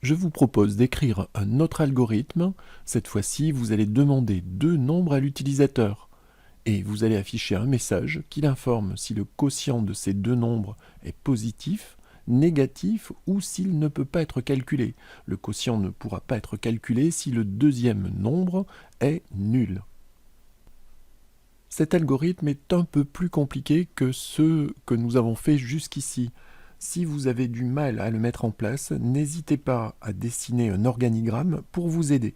je vous propose d'écrire un autre algorithme. Cette fois-ci, vous allez demander deux nombres à l'utilisateur et vous allez afficher un message qui l'informe si le quotient de ces deux nombres est positif, négatif ou s'il ne peut pas être calculé. Le quotient ne pourra pas être calculé si le deuxième nombre est nul. Cet algorithme est un peu plus compliqué que ceux que nous avons fait jusqu'ici. Si vous avez du mal à le mettre en place, n'hésitez pas à dessiner un organigramme pour vous aider.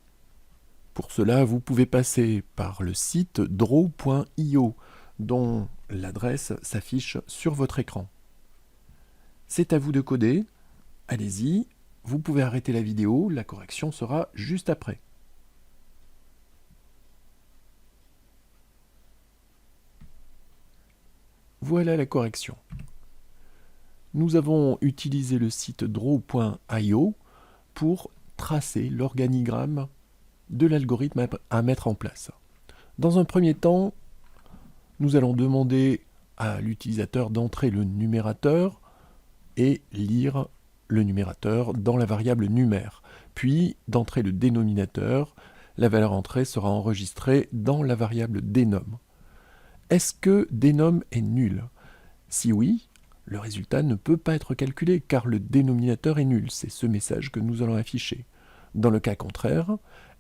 Pour cela, vous pouvez passer par le site draw.io, dont l'adresse s'affiche sur votre écran. C'est à vous de coder. Allez-y, vous pouvez arrêter la vidéo, la correction sera juste après. Voilà la correction. Nous avons utilisé le site draw.io pour tracer l'organigramme de l'algorithme à mettre en place. Dans un premier temps, nous allons demander à l'utilisateur d'entrer le numérateur et lire le numérateur dans la variable numère, puis d'entrer le dénominateur. La valeur entrée sera enregistrée dans la variable denom. Est-ce que denom est nul? Si oui, le résultat ne peut pas être calculé car le dénominateur est nul. C'est ce message que nous allons afficher. Dans le cas contraire,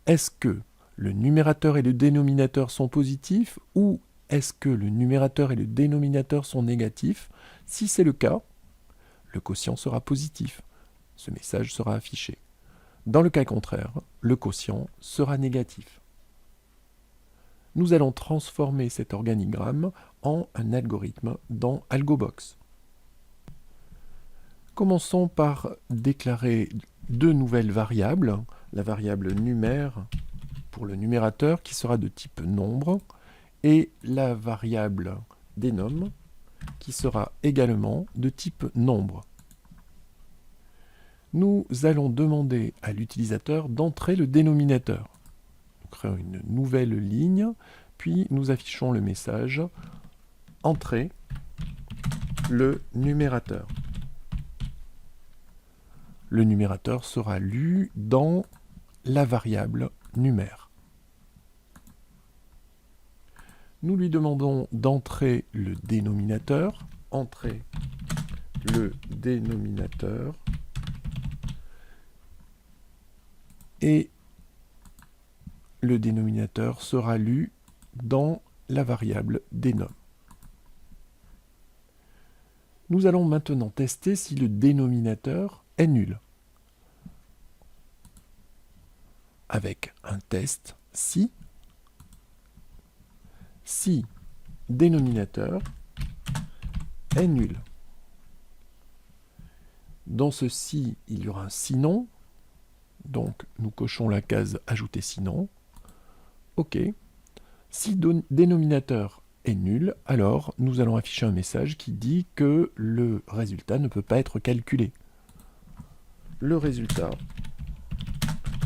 est-ce que le numérateur et le dénominateur sont positifs ou est-ce que le numérateur et le dénominateur sont négatifs? Si c'est le cas, le quotient sera positif. Ce message sera affiché. Dans le cas contraire, le quotient sera négatif. Nous allons transformer cet organigramme en un algorithme dans AlgoBox. Commençons par déclarer deux nouvelles variables. La variable numère pour le numérateur qui sera de type nombre et la variable denom qui sera également de type nombre. Nous allons demander à l'utilisateur d'entrer le dénominateur. Nous créons une nouvelle ligne, puis nous affichons le message « Entrez le numérateur ». Le numérateur sera lu dans la variable numère. Nous lui demandons d'entrer le dénominateur. Entrez le dénominateur. Et le dénominateur sera lu dans la variable denom. Nous allons maintenant tester si le dénominateur est nul. Avec un test si dénominateur est nul. Dans ce si, il y aura un sinon. Donc, nous cochons la case « Ajouter sinon ». OK. Si dénominateur est nul, alors nous allons afficher un message qui dit que le résultat ne peut pas être calculé. Le résultat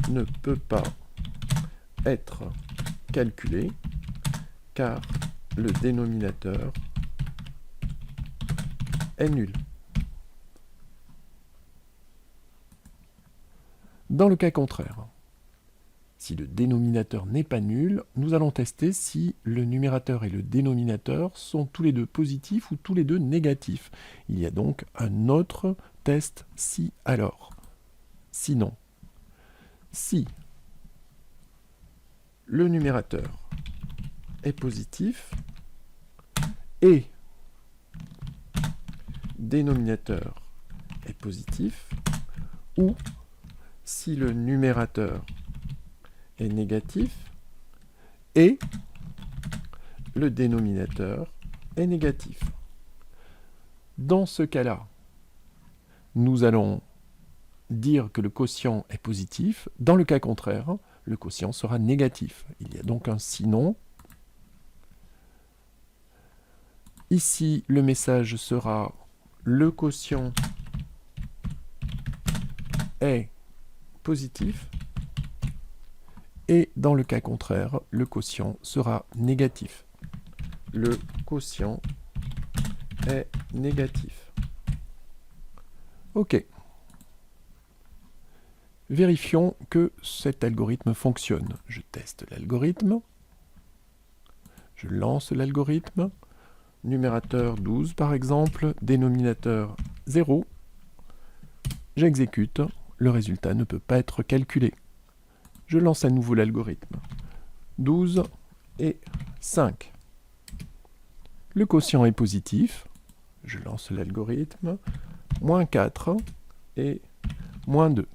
ne peut pas être calculé car le dénominateur est nul. Dans le cas contraire, si le dénominateur n'est pas nul, nous allons tester si le numérateur et le dénominateur sont tous les deux positifs ou tous les deux négatifs. Il y a donc un autre test si alors. Sinon, si le numérateur est positif et dénominateur est positif, ou si le numérateur est négatif et le dénominateur est négatif. Dans ce cas-là, nous allons dire que le quotient est positif. Dans le cas contraire, le quotient sera négatif. Il y a donc un sinon. Ici, le message sera le quotient est positif. Et dans le cas contraire, le quotient sera négatif. Le quotient est négatif. OK. Vérifions que cet algorithme fonctionne. Je teste l'algorithme. Je lance l'algorithme. Numérateur 12 par exemple, dénominateur 0. J'exécute. Le résultat ne peut pas être calculé. Je lance à nouveau l'algorithme. 12 et 5. Le quotient est positif. Je lance l'algorithme. Moins 4 et moins 2.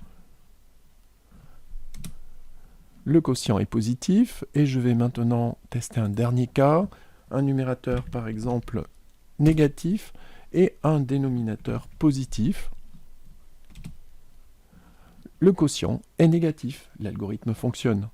Le quotient est positif et je vais maintenant tester un dernier cas. Un numérateur par exemple négatif et un dénominateur positif. Le quotient est négatif. L'algorithme fonctionne.